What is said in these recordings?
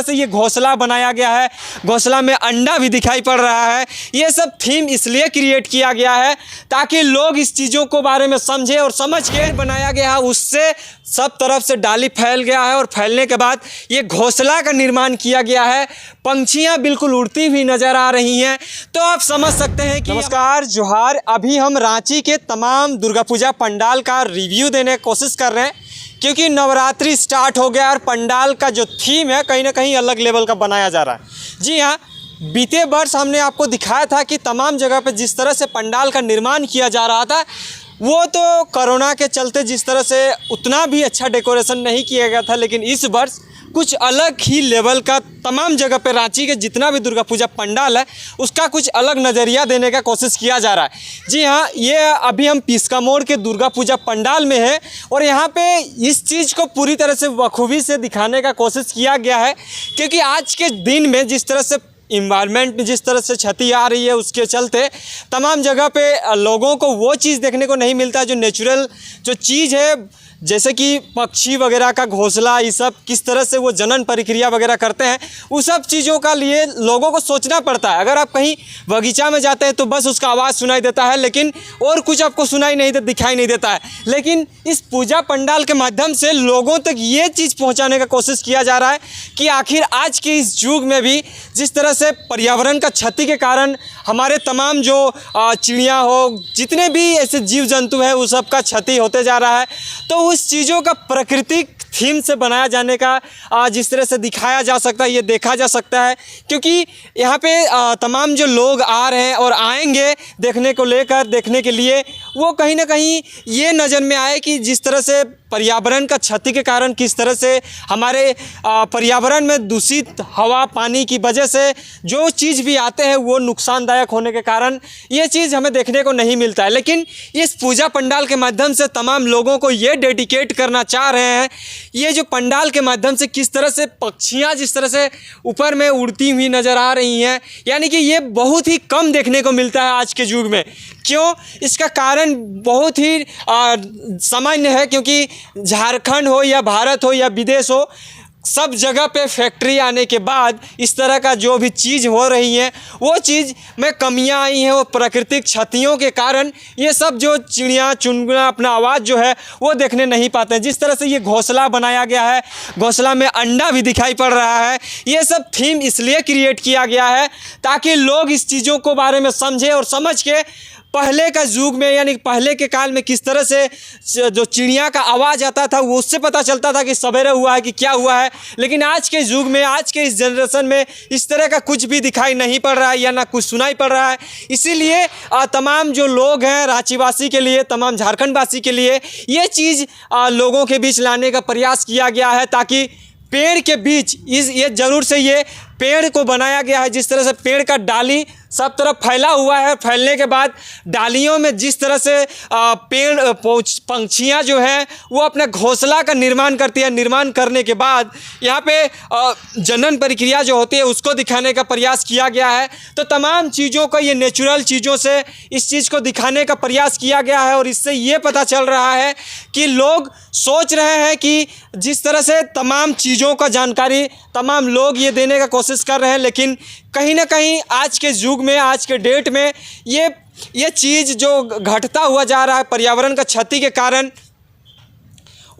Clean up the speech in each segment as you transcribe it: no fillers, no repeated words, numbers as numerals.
तरह से ये घोंसला बनाया गया है, घोंसला में अंडा भी दिखाई पड़ रहा है। ये सब थीम इसलिए क्रिएट किया गया है ताकि लोग इस चीज़ों को बारे में समझें और समझ के बनाया गया है। उससे सब तरफ से डाली फैल गया है और फैलने के बाद ये घोंसला का निर्माण किया गया है। पंछियाँ बिल्कुल उड़ती हुई नज़र आ रही हैं, तो आप समझ सकते हैं कि नमस्कार, जोहार। अभी हम रांची के तमाम दुर्गा पूजा पंडाल का रिव्यू देने की कोशिश कर रहे हैं, क्योंकि नवरात्रि स्टार्ट हो गया और पंडाल का जो थीम है कहीं ना कहीं अलग लेवल का बनाया जा रहा है। जी हाँ, बीते वर्ष हमने आपको दिखाया था कि तमाम जगह पे जिस तरह से पंडाल का निर्माण किया जा रहा था, वो तो कोरोना के चलते जिस तरह से उतना भी अच्छा डेकोरेशन नहीं किया गया था, लेकिन इस वर्ष कुछ अलग ही लेवल का तमाम जगह पे रांची के जितना भी दुर्गा पूजा पंडाल है उसका कुछ अलग नज़रिया देने का कोशिश किया जा रहा है। जी हाँ, ये अभी हम पिस्का मोड़ के दुर्गा पूजा पंडाल में है और यहाँ पे इस चीज़ को पूरी तरह से बखूबी से दिखाने का कोशिश किया गया है, क्योंकि आज के दिन में जिस तरह से इन्वायरमेंट में जिस तरह से क्षति आ रही है, उसके चलते तमाम जगह पे लोगों को वो चीज़ देखने को नहीं मिलता जो नेचुरल जो चीज़ है, जैसे कि पक्षी वगैरह का घोंसला, ये सब किस तरह से वो जनन प्रक्रिया वगैरह करते हैं, उस सब चीज़ों का लिए लोगों को सोचना पड़ता है। अगर आप कहीं बगीचा में जाते हैं तो बस उसका आवाज़ सुनाई देता है, लेकिन और कुछ आपको सुनाई नहीं देता, दिखाई नहीं देता है। लेकिन इस पूजा पंडाल के माध्यम से लोगों तक ये चीज़ पहुँचाने का कोशिश किया जा रहा है कि आखिर आज के इस युग में भी जिस तरह से पर्यावरण का क्षति के कारण हमारे तमाम जो चिड़िया हो, जितने भी ऐसे जीव जंतु हैं, उस सब का क्षति होते जा रहा है। तो उस चीज़ों का प्राकृतिक थीम से बनाया जाने का जिस तरह से दिखाया जा सकता है, ये देखा जा सकता है, क्योंकि यहाँ पे तमाम जो लोग आ रहे हैं और आएंगे देखने के लिए, वो कहीं ना कहीं ये नज़र में आए कि जिस तरह से पर्यावरण का क्षति के कारण किस तरह से हमारे पर्यावरण में दूषित हवा पानी की वजह से जो चीज़ भी आते हैं वो नुकसानदायक होने के कारण ये चीज़ हमें देखने को नहीं मिलता है। लेकिन इस पूजा पंडाल के माध्यम से तमाम लोगों को ये डेडिकेट करना चाह रहे हैं, ये जो पंडाल के माध्यम से किस तरह से पक्षियाँ जिस तरह से ऊपर में उड़ती हुई नज़र आ रही हैं, यानी कि ये बहुत ही कम देखने को मिलता है आज के युग में। क्यों? इसका कारण बहुत ही सामान्य है, क्योंकि झारखंड हो या भारत हो या विदेश हो, सब जगह पे फैक्ट्री आने के बाद इस तरह का जो भी चीज़ हो रही है वो चीज़ में कमियां आई हैं और प्राकृतिक क्षतियों के कारण ये सब जो चिड़िया चुनमुना अपना आवाज़ जो है वो देखने नहीं पाते हैं। जिस तरह से ये घोंसला बनाया गया है, घोंसला में अंडा भी दिखाई पड़ रहा है, ये सब थीम इसलिए क्रिएट किया गया है ताकि लोग इस चीज़ों को बारे में समझें और समझ के पहले का युग में, यानी पहले के काल में किस तरह से जो चिड़िया का आवाज़ आता था वो उससे पता चलता था कि सवेरे हुआ है कि क्या हुआ है। लेकिन आज के युग में, आज के इस जनरेशन में इस तरह का कुछ भी दिखाई नहीं पड़ रहा है या ना कुछ सुनाई पड़ रहा है। इसीलिए तमाम जो लोग हैं रांचीवासी के लिए, तमाम झारखंड वासी के लिए ये चीज़ लोगों के बीच लाने का प्रयास किया गया है, ताकि पेड़ के बीच ये ज़रूर से ये पेड़ को बनाया गया है। जिस तरह से पेड़ का डाली सब तरफ फैला हुआ है, फैलने के बाद डालियों में जिस तरह से पेड़ पंछियाँ जो हैं वो अपने घोंसला का निर्माण करती है। निर्माण करने के बाद यहाँ पे जनन प्रक्रिया जो होती है उसको दिखाने का प्रयास किया गया है। तो तमाम चीज़ों को, ये नेचुरल चीज़ों से इस चीज़ को दिखाने का प्रयास किया गया है और इससे ये पता चल रहा है कि लोग सोच रहे हैं कि जिस तरह से तमाम चीज़ों का जानकारी तमाम लोग ये देने का कोशिश कर रहे हैं, लेकिन कहीं ना कहीं आज के युग में, आज के डेट में ये चीज़ जो घटता हुआ जा रहा है पर्यावरण का क्षति के कारण,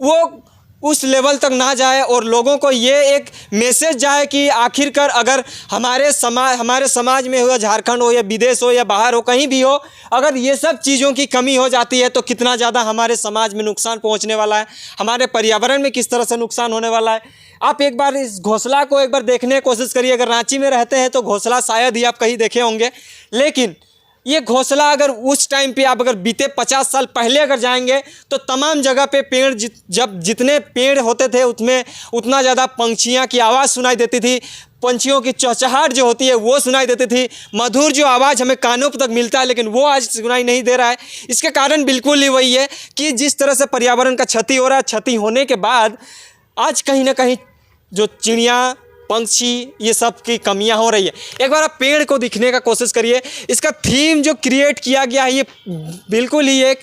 वो उस लेवल तक ना जाए और लोगों को ये एक मैसेज जाए कि आखिरकार अगर हमारे समाज में हो, या झारखंड हो या विदेश हो या बाहर हो, कहीं भी हो, अगर ये सब चीज़ों की कमी हो जाती है तो कितना ज़्यादा हमारे समाज में नुकसान पहुंचने वाला है, हमारे पर्यावरण में किस तरह से नुकसान होने वाला है। आप एक बार इस घोंसला को एक बार देखने की कोशिश करिए। अगर रांची में रहते हैं तो घोंसला शायद ही आप कहीं देखे होंगे, लेकिन ये घोंसला अगर उस टाइम पे आप अगर बीते 50 साल पहले अगर जाएंगे तो तमाम जगह पे पेड़ जब जितने पेड़ होते थे उसमें उतना ज़्यादा पंछियाँ की आवाज़ सुनाई देती थी, पंछियों की चहचहाहट जो होती है वो सुनाई देती थी, मधुर जो आवाज़ हमें कानों तक मिलता है, लेकिन वो आज सुनाई नहीं दे रहा है। इसके कारण बिल्कुल ही वही है कि जिस तरह से पर्यावरण का क्षति हो रहा है, क्षति होने के बाद आज कहीं ना कहीं जो चिड़िया पंछी ये सब की कमियां हो रही है। एक बार आप पेड़ को दिखने का कोशिश करिए। इसका थीम जो क्रिएट किया गया है ये बिल्कुल ही एक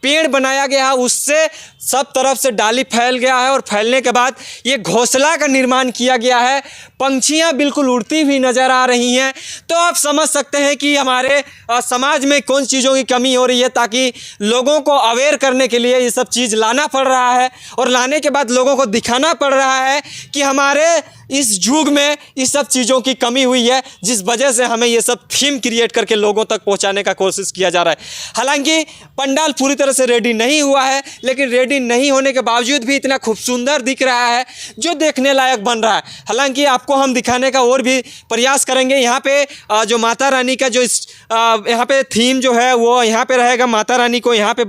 पेड़ बनाया गया है उससे सब तरफ से डाली फैल गया है और फैलने के बाद ये घोंसला का निर्माण किया गया है। पंछियाँ बिल्कुल उड़ती हुई नज़र आ रही हैं। तो आप समझ सकते हैं कि हमारे समाज में कौन चीज़ों की कमी हो रही है, ताकि लोगों को अवेयर करने के लिए ये सब चीज़ लाना पड़ रहा है और लाने के बाद लोगों को दिखाना पड़ रहा है कि हमारे इस युग में इस सब चीज़ों की कमी हुई है, जिस वजह से हमें ये सब थीम क्रिएट करके लोगों तक पहुंचाने का कोशिश किया जा रहा है। हालांकि पंडाल पूरी तरह से रेडी नहीं हुआ है, लेकिन रेडी नहीं होने के बावजूद भी इतना खूब सुंदर दिख रहा है जो देखने लायक बन रहा है। हालांकि आपको हम दिखाने का और भी प्रयास करेंगे। यहाँ पे जो माता रानी का जो यहाँ पे थीम जो है वो यहाँ पे रहेगा, माता रानी को यहाँ पे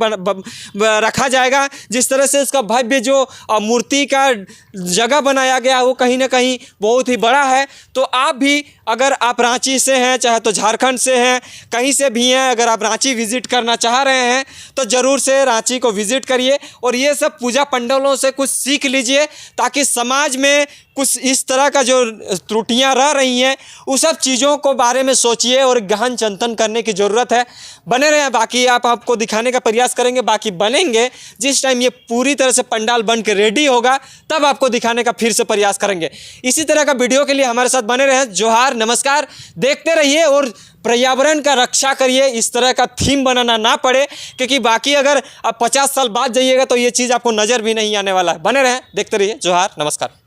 रखा जाएगा। जिस तरह से इसका भव्य जो मूर्ति का जगह बनाया गया वो कहीं ना कहीं बहुत ही बड़ा है। तो आप भी अगर आप रांची से हैं, चाहे तो झारखंड से हैं, कहीं से भी हैं, अगर आप रांची विज़िट करना चाह रहे हैं तो ज़रूर से रांची को विज़िट करिए और ये सब पूजा पंडालों से कुछ सीख लीजिए, ताकि समाज में कुछ इस तरह का जो त्रुटियां रह रही हैं उस सब चीज़ों को बारे में सोचिए और गहन चिंतन करने की ज़रूरत है। बने रहें, बाकी आपको दिखाने का प्रयास करेंगे। बाकी बनेंगे जिस टाइम ये पूरी तरह से पंडाल बन के रेडी होगा तब आपको दिखाने का फिर से प्रयास करेंगे। इसी तरह का वीडियो के लिए हमारे साथ बने रहें। जोहार, नमस्कार, देखते रहिए और पर्यावरण का रक्षा करिए, इस तरह का थीम बनाना ना पड़े, क्योंकि बाकी अगर आप 50 साल बाद जाइएगा तो ये चीज़ आपको नज़र भी नहीं आने वाला है। बने रहें, देखते रहिए। जोहार, नमस्कार।